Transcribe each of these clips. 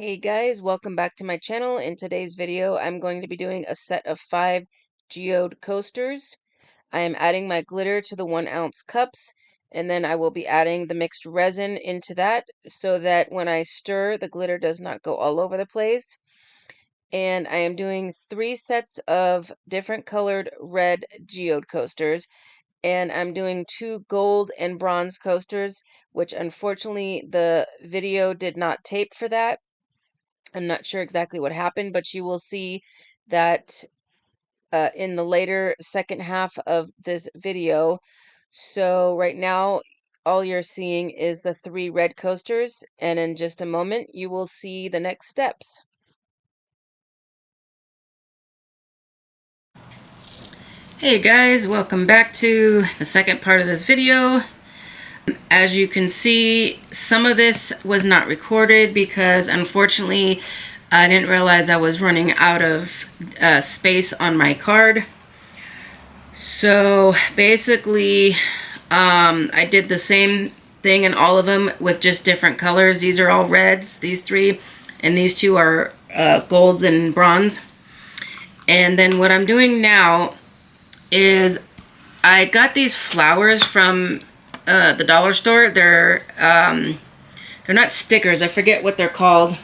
Hey guys, welcome back to my channel. In today's video, I'm going to be doing a set of 5 geode coasters. I am adding my glitter to the 1-ounce cups, and then I will be adding the mixed resin into that so that when I stir, the glitter does not go all over the place. And I am doing 3 sets of different colored red geode coasters, and I'm doing 2 gold and bronze coasters, which unfortunately the video did not tape for that. I'm not sure exactly what happened, but you will see that in the later second half of this video. So right now, all you're seeing is the 3 red coasters, and in just a moment, you will see the next steps. Hey guys, welcome back to the second part of this video. As you can see, some of this was not recorded because unfortunately I didn't realize I was running out of space on my card. So basically I did the same thing in all of them with just different colors. These are all reds, these 3, and these 2 are golds and bronze. And then what I'm doing now is I got these flowers from the dollar store. They're not stickers. I forget what they're called,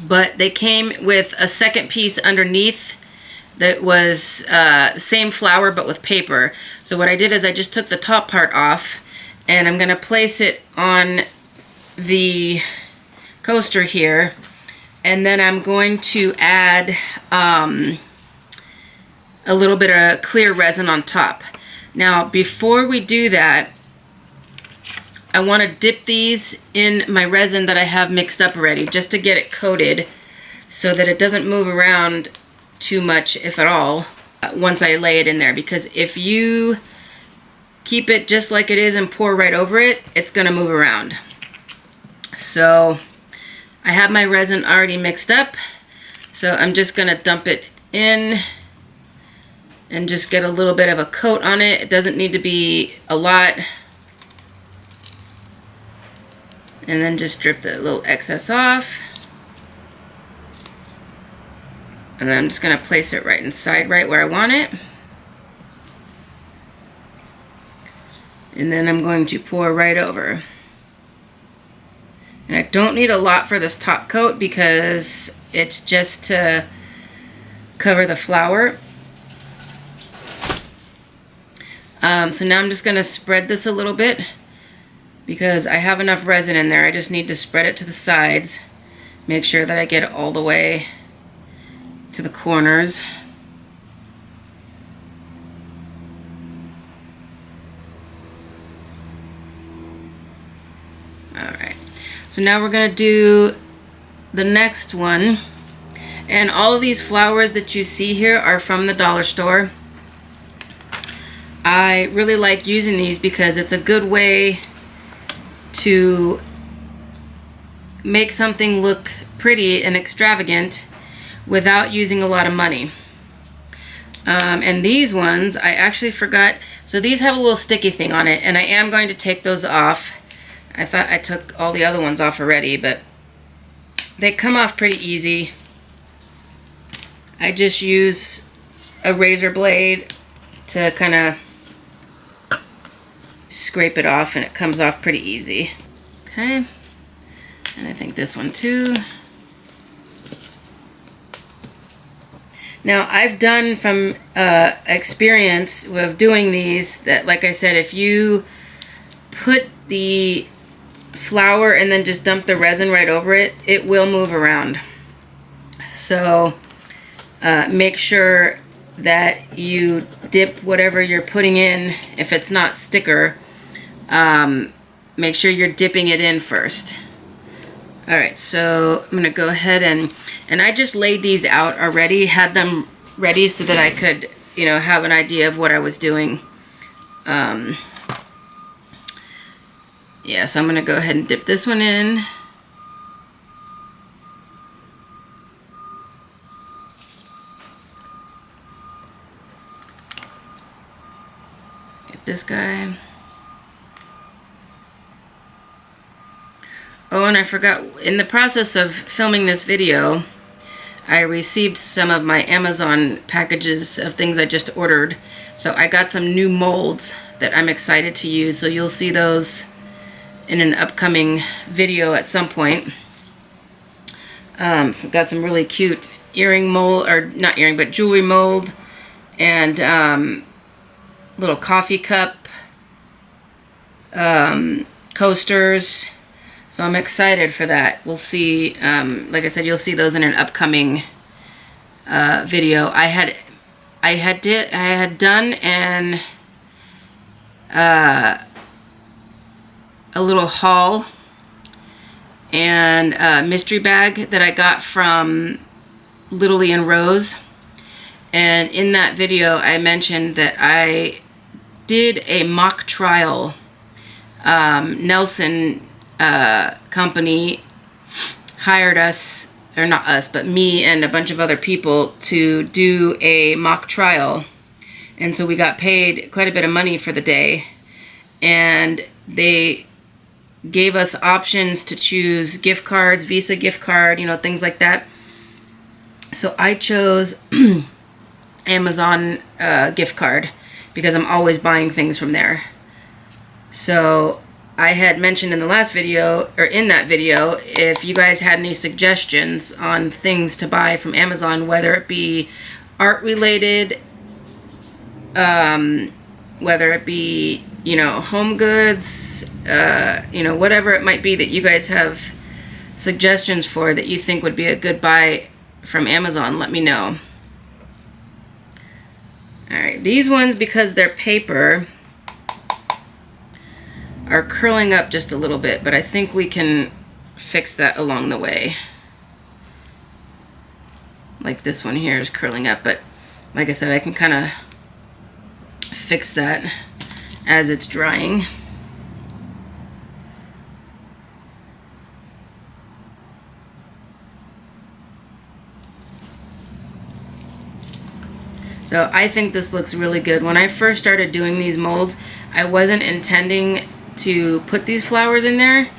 but they came with a second piece underneath that was the same flower but with paper. So what I did is I just took the top part off, and I'm going to place it on the coaster here, and then I'm going to add a little bit of clear resin on top. Now before we do that, I want to dip these in my resin that I have mixed up already, just to get it coated so that it doesn't move around too much, if at all, once I lay it in there. Because if you keep it just like it is and pour right over it, it's going to move around. So I have my resin already mixed up, so I'm just going to dump it in and just get a little bit of a coat on it. It doesn't need to be a lot. And then just strip the little excess off. And then I'm just going to place it right inside, right where I want it. And then I'm going to pour right over. And I don't need a lot for this top coat because it's just to cover the flower. So now I'm just going to spread this a little bit because I have enough resin in there. I just need to spread it to the sides. Make sure that I get it all the way to the corners. Alright, so now we're going to do the next one. And all of these flowers that you see here are from the dollar store. I really like using these because it's a good way to make something look pretty and extravagant without using a lot of money. And these ones, I actually forgot. So these have a little sticky thing on it, and I am going to take those off. I thought I took all the other ones off already, but they come off pretty easy. I just use a razor blade to kind of scrape it off, and it comes off pretty easy. Okay, and I think this one too. Now I've done from experience with doing these that, like I said, if you put the flour and then just dump the resin right over it, it will move around. So make sure that you dip whatever you're putting in. If it's not sticker, make sure you're dipping it in first. Alright, so I'm going to go ahead and I just laid these out already, had them ready so that I could, have an idea of what I was doing. Yeah, so I'm going to go ahead and dip this one in. Get this guy. Oh, and I forgot, in the process of filming this video, I received some of my Amazon packages of things I just ordered. So I got some new molds that I'm excited to use. So you'll see those in an upcoming video at some point. So got some really cute earring mold, or not earring, but jewelry mold, and little coffee cup coasters. So I'm excited for that. We'll see. Like I said, you'll see those in an upcoming video. I had done a little haul and a mystery bag that I got from Literally and Rose, and in that video I mentioned that I did a mock trial. Nelson company hired us, or not us, but me and a bunch of other people, to do a mock trial. And so we got paid quite a bit of money for the day. And they gave us options to choose gift cards, Visa gift card, things like that. So I chose Amazon gift card because I'm always buying things from there. So I had mentioned in the last video, or in that video, if you guys had any suggestions on things to buy from Amazon, whether it be art related, whether it be, home goods, whatever it might be that you guys have suggestions for that you think would be a good buy from Amazon, let me know. Alright, these ones, because they're paper, are curling up just a little bit, but I think we can fix that along the way. Like this one here is curling up, but like I said, I can kind of fix that as it's drying. So I think this looks really good. When I first started doing these molds, I wasn't intending to put these flowers in there,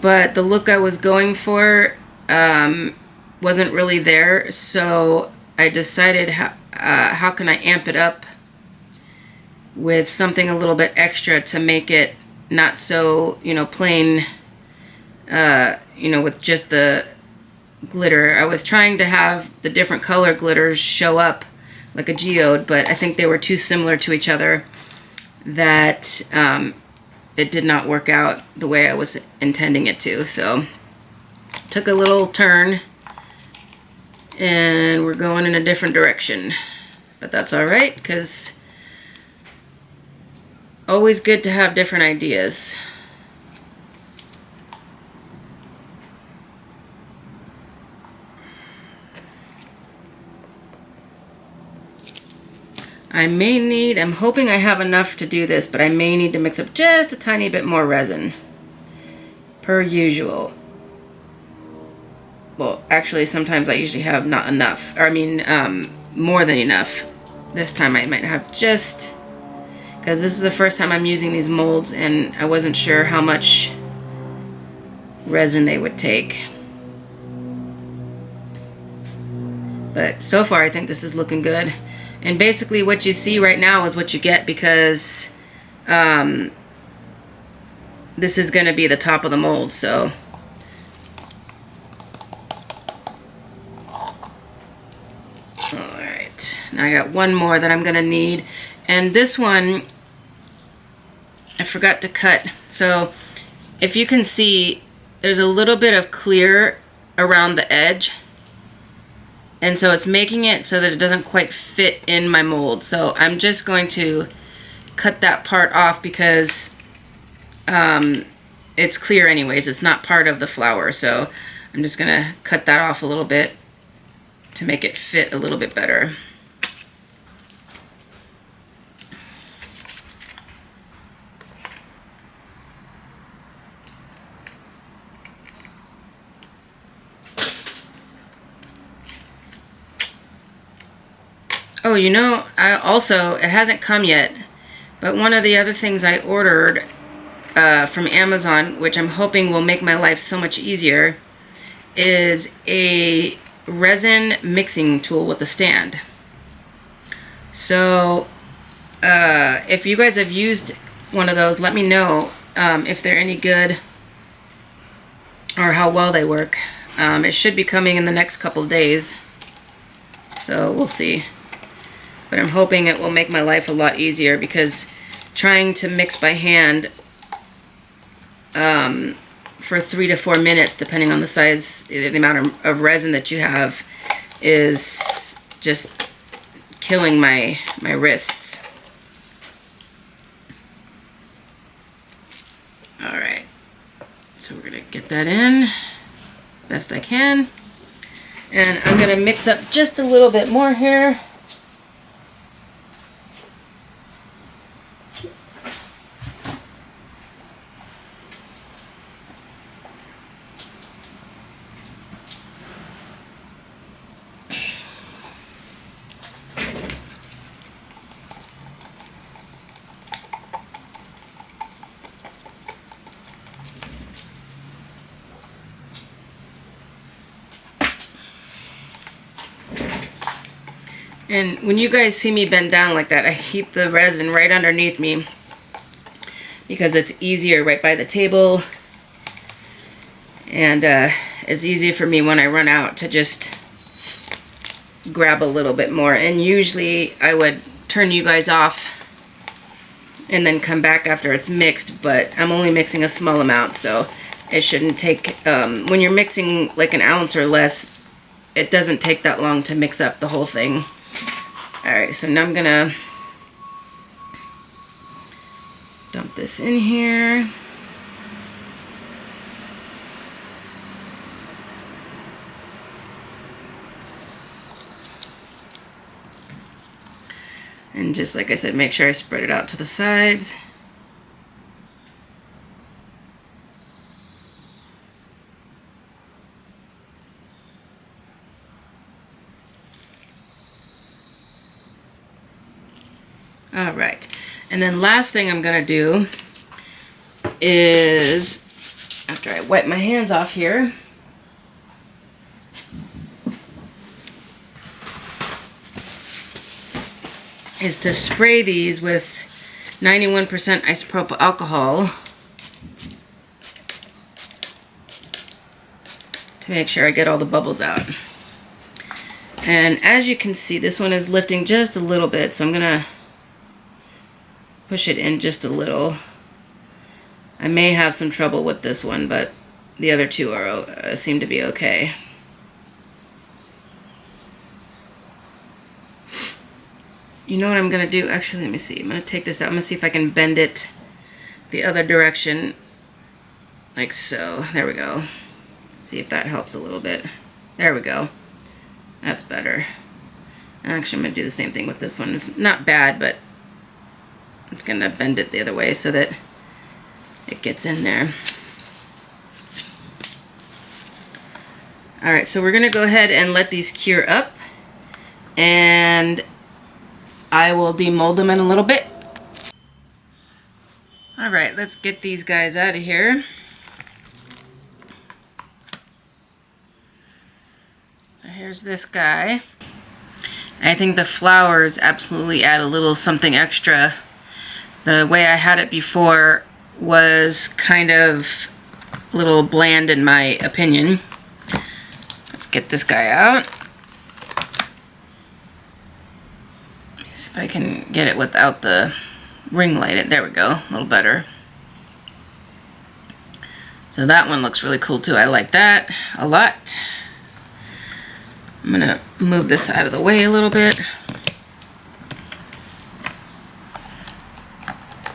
but the look I was going for wasn't really there. So I decided how can I amp it up with something a little bit extra to make it not so, plain, with just the glitter. I was trying to have the different color glitters show up like a geode, but I think they were too similar to each other that it did not work out the way I was intending it to. So took a little turn and we're going in a different direction, but that's all right, because always good to have different ideas. I'm hoping I have enough to do this, but I may need to mix up just a tiny bit more resin, per usual. Well, actually, sometimes I usually have not enough, or more than enough. This time I might have just, because this is the first time I'm using these molds, and I wasn't sure how much resin they would take. But so far, I think this is looking good. And basically what you see right now is what you get, because this is going to be the top of the mold. So alright, now I got one more that I'm going to need. And this one I forgot to cut. So if you can see, there's a little bit of clear around the edge. And so it's making it so that it doesn't quite fit in my mold. So I'm just going to cut that part off because it's clear anyways. It's not part of the flower. So I'm just going to cut that off a little bit to make it fit a little bit better. Oh, it hasn't come yet, but one of the other things I ordered from Amazon, which I'm hoping will make my life so much easier, is a resin mixing tool with a stand. So if you guys have used one of those, let me know if they're any good or how well they work. It should be coming in the next couple of days, so we'll see. But I'm hoping it will make my life a lot easier, because trying to mix by hand for 3 to 4 minutes, depending on the size, the amount of resin that you have, is just killing my wrists. All right, so we're gonna get that in best I can, and I'm gonna mix up just a little bit more here. And when you guys see me bend down like that, I keep the resin right underneath me because it's easier right by the table, and it's easy for me when I run out to just grab a little bit more. And usually I would turn you guys off and then come back after it's mixed, but I'm only mixing a small amount, so it shouldn't take, when you're mixing like an ounce or less, it doesn't take that long to mix up the whole thing. Alright, so now I'm gonna dump this in here. And just like I said, make sure I spread it out to the sides. All right, and then last thing I'm gonna do is, after I wipe my hands off here, is to spray these with 91% isopropyl alcohol to make sure I get all the bubbles out. And as you can see, this one is lifting just a little bit, so I'm gonna push it in just a little. I may have some trouble with this one, but the other two are seem to be okay. You know what I'm gonna do? Actually, let me see. I'm gonna take this out. I'm gonna see if I can bend it the other direction, like so. There we go. See if that helps a little bit. There we go. That's better. Actually, I'm gonna do the same thing with this one. It's not bad, but it's gonna bend it the other way so that it gets in there. All right, so we're gonna go ahead and let these cure up, and I will demold them in a little bit. All right, let's get these guys out of here. So here's this guy. I think the flowers absolutely add a little something extra. The way I had it before was kind of a little bland in my opinion. Let's get this guy out. See if I can get it without the ring light. There we go, a little better. So that one looks really cool too. I like that a lot. I'm gonna move this out of the way a little bit.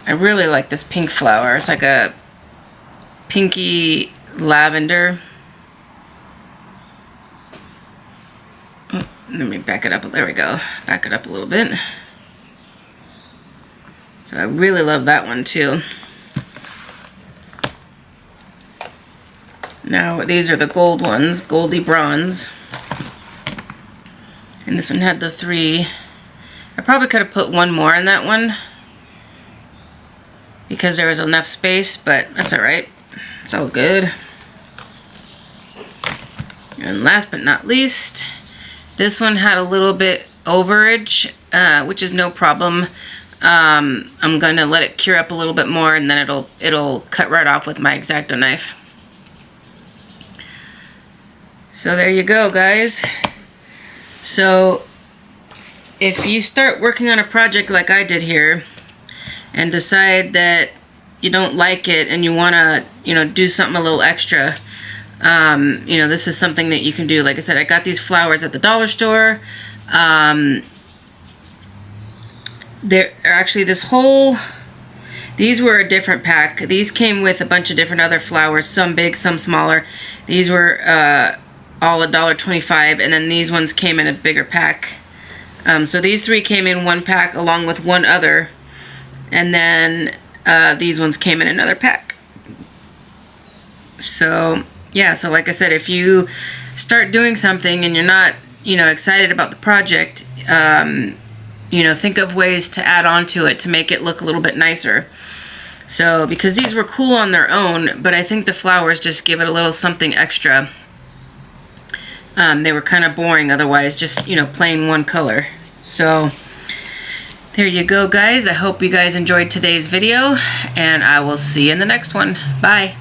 I really like this pink flower. It's like a pinky lavender. Oh, let me back it up. There we go. Back it up a little bit. So I really love that one too. Now these are the gold ones, goldy bronze. And this one had the 3. I probably could have put one more in that one. because there was enough space, but that's all right. It's all good. And last but not least, this one had a little bit overage, which is no problem. I'm gonna let it cure up a little bit more, and then it'll cut right off with my X-Acto knife. So there you go, guys. So if you start working on a project like I did here and decide that you don't like it and you want to, you know, do something a little extra, you know, this is something that you can do. Like I said, I got these flowers at the dollar store. There are actually these were a different pack. These came with a bunch of different other flowers, some big, some smaller. These were all $1.25, and then these ones came in a bigger pack. So these three came in one pack along with one other, and then these ones came in another pack. So yeah, so like I said, if you start doing something and you're not, you know, excited about the project, you know, think of ways to add on to it to make it look a little bit nicer. So because these were cool on their own, but I think the flowers just give it a little something extra. They were kind of boring otherwise, just, you know, plain one color. So there you go, guys. I hope you guys enjoyed today's video, and I will see you in the next one. Bye.